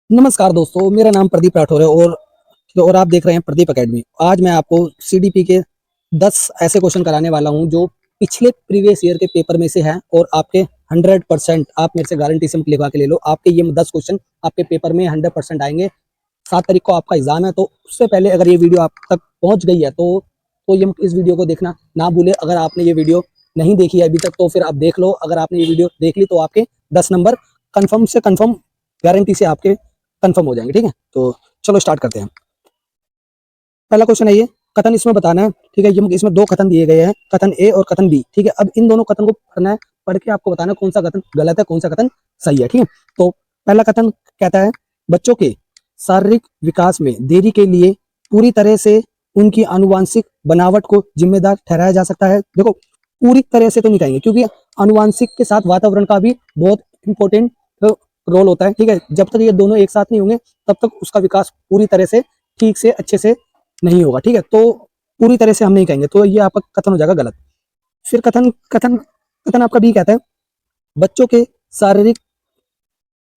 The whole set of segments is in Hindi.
नमस्कार दोस्तों, मेरा नाम प्रदीप राठौर है और आप देख रहे हैं प्रदीप एकेडमी। आज मैं आपको सीडीपी के 10 ऐसे क्वेश्चन कराने वाला हूं जो पिछले प्रीवियस ईयर के पेपर में से हैं और आपके 100% आप मेरे से गारंटी से लिखवा के ले लो, आपके ये 10 क्वेश्चन आपके पेपर में 100% आएंगे। 7 तारीख को आपका एग्जाम है, तो उससे पहले अगर ये वीडियो आप तक पहुंच गई है तो ये इस वीडियो को देखना ना भूले। अगर आपने ये वीडियो नहीं देखी है अभी तक तो फिर आप देख लो। अगर आपने ये वीडियो देख ली तो आपके 10 नंबर कन्फर्म से कन्फर्म, गारंटी से आपके कंफर्म हो जाएंगे। ठीक है, तो चलो स्टार्ट करते हैं। पहला क्वेश्चन है ये, कथन इसमें बताना है। ठीक है, ये इसमें 2 कथन दिए गए हैं, कथन ए और कथन बी। ठीक है, अब इन दोनों कथन को पढ़ना है, पढ़ के आपको बताना है कौन सा कथन गलत है, कौन सा कथन सही है। ठीक है, तो पहला कथन कहता है, बच्चों के शारीरिक विकास में देरी के लिए पूरी तरह से उनकी आनुवंशिक बनावट को जिम्मेदार ठहराया जा सकता है। देखो, पूरी तरह से तो नहीं कहेंगे, क्योंकि आनुवंशिक के साथ वातावरण का भी बहुत इंपॉर्टेंट रोल होता है। ठीक है, जब तक ये दोनों एक साथ नहीं होंगे तब तक उसका विकास पूरी तरह से ठीक से अच्छे से नहीं होगा। ठीक है, तो पूरी तरह से हम नहीं कहेंगे, तो ये आपका कथन हो जाएगा गलत। फिर कथन कथन कथन आपका बी कहता है, बच्चों के शारीरिक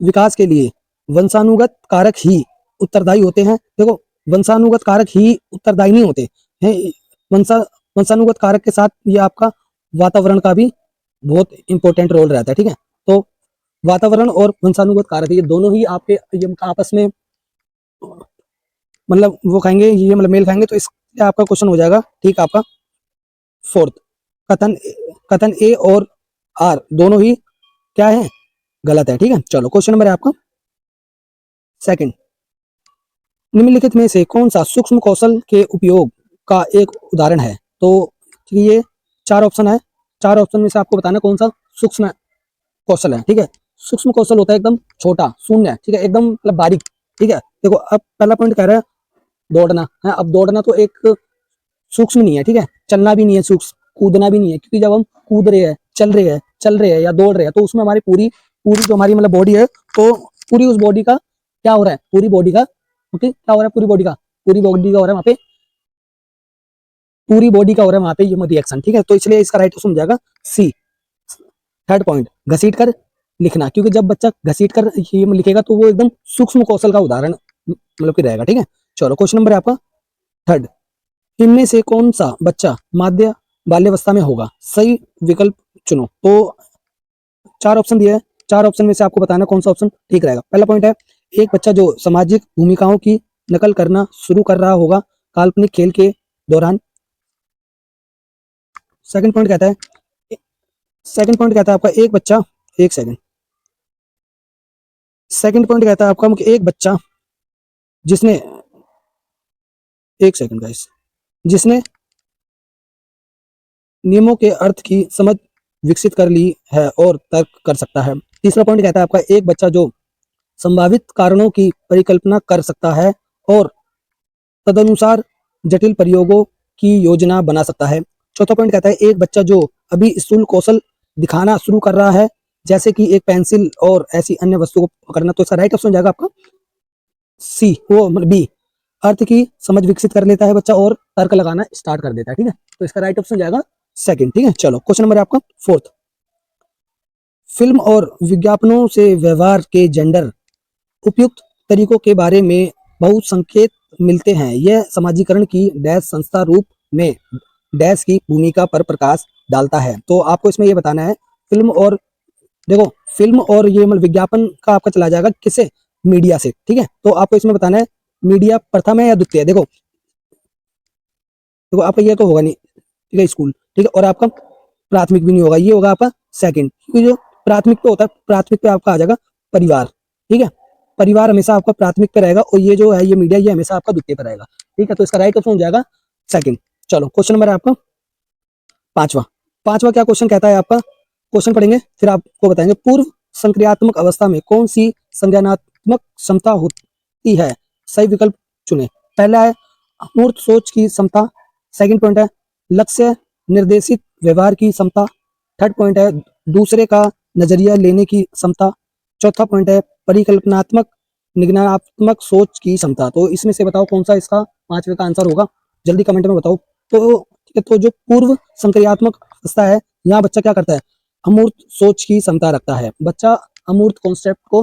विकास के लिए वंशानुगत कारक ही उत्तरदायी होते हैं। देखो, वंशानुगत कारक ही उत्तरदायी नहीं होते हैं। वंशानुगत कारक के साथ ये आपका वातावरण का भी बहुत इंपॉर्टेंट रोल रहता है। ठीक है, तो वातावरण और वंशानुगत कारक ये दोनों ही आपके ये आपस में वो खाएंगे, ये मेल खाएंगे, तो इसलिए आपका क्वेश्चन हो जाएगा ठीक आपका फोर्थ। कथन कथन ए और आर दोनों ही क्या है, गलत है। ठीक है, चलो क्वेश्चन नंबर है आपका सेकंड, निम्नलिखित में से कौन सा सूक्ष्म कौशल के उपयोग का एक उदाहरण है। तो ये 4 ऑप्शन है, 4 ऑप्शन में से आपको बताना कौन सा सूक्ष्म कौशल है। ठीक है, सूक्ष्म कौशल होता है एकदम छोटा शून्य। ठीक है, एकदम बारीक। ठीक है, देखो अब पहला पॉइंट कह रहा है दौड़ना है। अब दौड़ना तो एक सूक्ष्म नहीं है। ठीक है, चलना भी नहीं है सूक्ष्म, कूदना भी नहीं है, क्योंकि जब हम कूद रहे हैं, चल रहे हैं या दौड़ रहे हैं तो उसमें हमारी पूरी पूरी जो हमारी बॉडी है, तो पूरी उस बॉडी का क्या हो रहा है, पूरी बॉडी का ओके क्या हो रहा है, पूरी बॉडी का हो रहा है वहां पे, पूरी बॉडी का हो रहा है वहां पे ये रिएक्शन। ठीक है, तो इसलिए इसका राइट ऑप्शन हो जाएगा सी। थर्ड पॉइंट, घसीट कर लिखना, क्योंकि जब बच्चा घसीट कर ये लिखेगा तो वो एकदम सूक्ष्म कौशल का उदाहरण कि रहेगा। ठीक है, चलो क्वेश्चन नंबर है आपका थर्ड, इनमें से कौन सा बच्चा माध्य बाल्यावस्था में होगा, सही विकल्प चुनो। तो 4 ऑप्शन दिए हैं, 4 ऑप्शन में से आपको बताना कौन सा ऑप्शन ठीक रहेगा। पहला पॉइंट है, एक बच्चा जो सामाजिक भूमिकाओं की नकल करना शुरू कर रहा होगा काल्पनिक खेल के दौरान। सेकंड पॉइंट कहता है, आपका एक बच्चा, एक सेकंड, सेकंड पॉइंट कहता है आपका एक बच्चा जिसने, एक सेकंड गाइस, जिसने नियमों के अर्थ की समझ विकसित कर ली है और तर्क कर सकता है। तीसरा पॉइंट कहता है आपका एक बच्चा जो संभावित कारणों की परिकल्पना कर सकता है और तदनुसार जटिल प्रयोगों की योजना बना सकता है। चौथा पॉइंट कहता है एक बच्चा जो अभी स्थूल कौशल दिखाना शुरू कर रहा है, जैसे कि एक पेंसिल और ऐसी अन्य वस्तु को पकड़ना। तो इसका राइट ऑप्शन हो जाएगा आपका सी, वो बी, अर्थ की समझ विकसित कर लेता है बच्चा और तर्क लगाना स्टार्ट कर देता है। ठीक है, तो इसका राइट ऑप्शन जाएगा सेकंड। ठीक है, चलो क्वेश्चन नंबर है आपका फोर्थ, फिल्म और विज्ञापनों से व्यवहार के जेंडर उपयुक्त तरीकों के बारे में बहुत संकेत मिलते हैं। यह समाजीकरण की डैश संस्था रूप में डैश की भूमिका पर प्रकाश डालता है। तो आपको इसमें ये बताना है फिल्म और, देखो फिल्म और ये विज्ञापन का आपका चला जाएगा किससे, मीडिया से। ठीक है, तो आपको इसमें बताना है मीडिया प्रथम है या द्वितीय। देखो देखो आपका ये तो होगा नहीं, ठीक है स्कूल, ठीक है, और आपका प्राथमिक भी नहीं होगा, ये होगा आपका सेकंड, क्योंकि जो प्राथमिक पे होता है, प्राथमिक पे आपका आ जाएगा परिवार। ठीक है, परिवार हमेशा आपका प्राथमिक पे रहेगा और ये जो है ये मीडिया ये हमेशा आपका द्वितीय पे रहेगा। ठीक है, तो इसका राइट ऑप्शन हो जाएगा सेकंड। चलो क्वेश्चन नंबर है आपका पांचवा। पांचवा क्या क्वेश्चन कहता है आपका, क्वेश्चन पढ़ेंगे फिर आपको बताएंगे, पूर्व संक्रियात्मक अवस्था में कौन सी संज्ञानात्मक क्षमता होती है, सही विकल्प चुने। पहला है अमूर्त सोच की क्षमता, सेकंड पॉइंट है लक्ष्य निर्देशित व्यवहार की क्षमता, थर्ड पॉइंट है दूसरे का नजरिया लेने की क्षमता, चौथा पॉइंट है परिकल्पनात्मक निगमनात्मक सोच की क्षमता। तो इसमें से बताओ कौन सा इसका पांचवे का आंसर होगा, जल्दी कमेंट में बताओ। तो ठीक है, तो जो पूर्व संक्रियात्मक अवस्था है, यहाँ बच्चा क्या करता है, अमूर्त सोच की क्षमता रखता है। बच्चा अमूर्त कॉन्सेप्ट को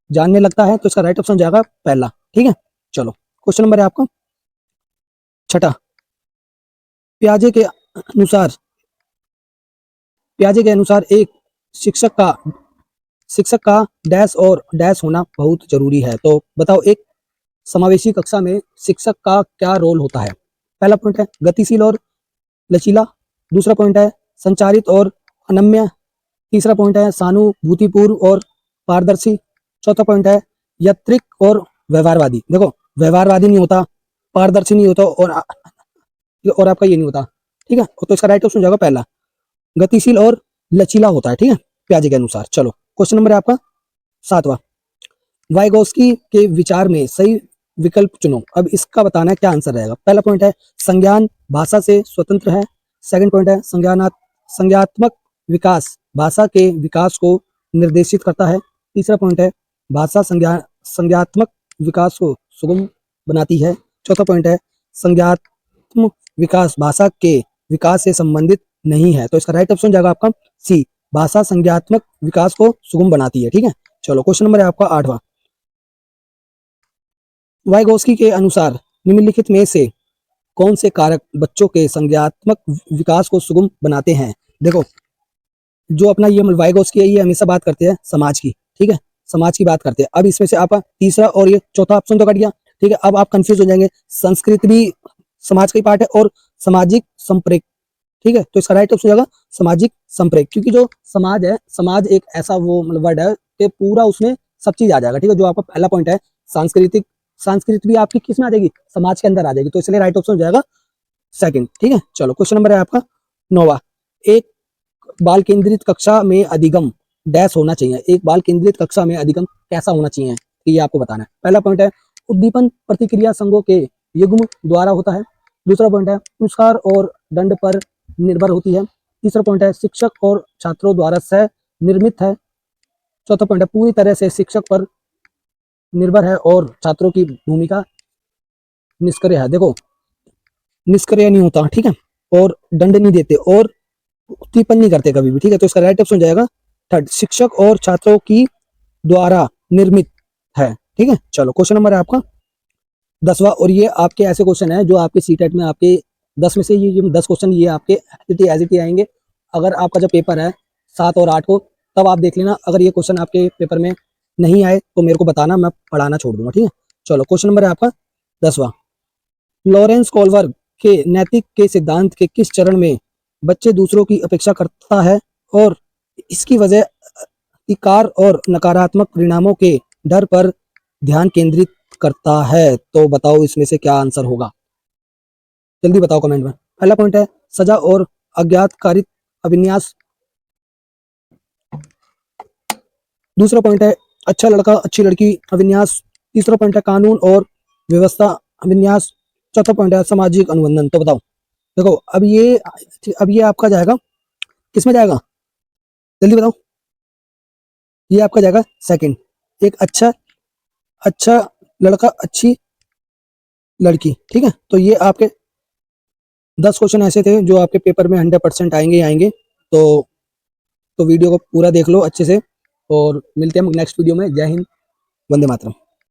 जानने लगता है, तो इसका राइट ऑप्शन हो जाएगा पहला। ठीक है, चलो क्वेश्चन नंबर है आपका छठा। प्याजे के अनुसार प्याजे के अनुसार एक शिक्षक का शिक्षक का डैश और डैश होना बहुत जरूरी है। तो बताओ, एक समावेशी कक्षा में शिक्षक का क्या रोल होता है? पहला पॉइंट है गतिशील और लचीला, दूसरा पॉइंट है संचारित और अनम्य, तीसरा पॉइंट है सहानुभूतिपूर्ण और पारदर्शी, चौथा पॉइंट है यत्रिक और व्यवहारवादी। देखो, व्यवहारवादी नहीं होता, पारदर्शी नहीं होता, और आपका ये नहीं होता। ठीक है, तो इसका राइट ऑप्शन हो जाएगा पहला, गतिशील और लचीला होता है। ठीक है, प्याजे के अनुसार। चलो क्वेश्चन नंबर है आपका सातवां। वाइगोस्की के विचार में सही विकल्प चुनो। अब इसका बताना है क्या आंसर रहेगा। पहला पॉइंट है संज्ञान भाषा से स्वतंत्र है, सेकंड पॉइंट है संज्ञानात्मक विकास भाषा के विकास को निर्देशित करता है, तीसरा पॉइंट है भाषा संज्ञात्मक विकास को सुगम बनाती है, चौथा पॉइंट है संज्ञात्मक विकास भाषा के विकास से संबंधित नहीं है। तो इसका राइट ऑप्शन जाएगा आपका सी, भाषा संज्ञात्मक विकास को सुगम बनाती है। ठीक है, चलो क्वेश्चन नंबर है आपका आठवां। वाइगोस्की के अनुसार निम्नलिखित में से कौन से कारक बच्चों के संज्ञात्मक विकास को सुगम बनाते हैं? देखो, जो अपना ये वाइगोस्की है, ये हमेशा बात करते हैं समाज की। ठीक है, समाज की बात करते हैं। अब इसमें से आप तीसरा और ये चौथा ऑप्शन तो कट गया। ठीक है, अब आप कंफ्यूज हो जाएंगे, संस्कृति भी समाज का ही पार्ट है और सामाजिक संप्रेक। ठीक है, तो इसका राइट ऑप्शन होगा सामाजिक संप्रेक, क्योंकि जो समाज है, समाज एक ऐसा वो मतलब वर्ड है कि पूरा उसमें सब चीज आ जाएगा। ठीक है, जो आपका पहला पॉइंट है सांस्कृतिक, संस्कृति भी आपकी किस में आ जाएगी? समाज के अंदर आ जाएगी, तो इसलिए राइट ऑप्शन हो जाएगा सेकंड। ठीक है, चलो क्वेश्चन नंबर है आपका नौवां। एक बाल केंद्रित कक्षा में अधिगम डैश होना चाहिए। एक बाल केंद्रित कक्षा में अधिगम कैसा होना चाहिए, ये आपको बताना है। पहला पॉइंट है उद्दीपन प्रतिक्रिया संघों के युग्म द्वारा होता है, दूसरा पॉइंट है पुरस्कार और दंड पर निर्भर होती है, तीसरा पॉइंट है शिक्षक और छात्रों द्वारा सह निर्मित है, चौथा पॉइंट है पूरी तरह से शिक्षक पर निर्भर है और छात्रों की भूमिका निष्क्रिय है। देखो, निष्क्रिय नहीं होता, ठीक है, और दंड नहीं देते और उत्तीपन नहीं करते कभी भी। ठीक है, तो इसका राइट ऑप्शन जाएगा थर्ड, शिक्षक और छात्रों की द्वारा निर्मित है। ठीक है, चलो क्वेश्चन नंबर है आपका 10वां, और ये आपके ऐसे क्वेश्चन है जो आपके सीटेट में आपके 10 में से ये 10 क्वेश्चन ये आपके एज इट आएंगे। अगर आपका जो पेपर है 7 और 8 को, तब आप देख लेना। अगर ये क्वेश्चन आपके पेपर में नहीं आए तो मेरे को बताना, मैं पढ़ाना छोड़ दूंगा। ठीक है, चलो क्वेश्चन नंबर है आपका 10वां। लॉरेंस कोलवर्ग के नैतिक के सिद्धांत के किस चरण में बच्चे दूसरों की अपेक्षा करता है और इसकी वजह अधिकार और नकारात्मक परिणामों के डर पर ध्यान केंद्रित करता है? तो बताओ इसमें से क्या आंसर होगा, जल्दी बताओ कमेंट में। पहला पॉइंट है सजा और अज्ञातकारित अभिन्यास, दूसरा पॉइंट है अच्छा लड़का अच्छी लड़की अभिन्यास, तीसरा पॉइंट है कानून और व्यवस्था अभिन्यास, चौथा पॉइंट है सामाजिक अनुबंधन। तो बताओ, देखो अब ये आपका जाएगा किसमें जाएगा, जल्दी बताओ। ये आपका जाएगा सेकंड, एक अच्छा लड़का अच्छी लड़की। ठीक है, तो ये आपके 10 क्वेश्चन ऐसे थे जो आपके पेपर में 100% आएंगे ही आएंगे। तो वीडियो को पूरा देख लो अच्छे से, और मिलते हैं हम नेक्स्ट वीडियो में। जय हिंद, वंदे मातरम।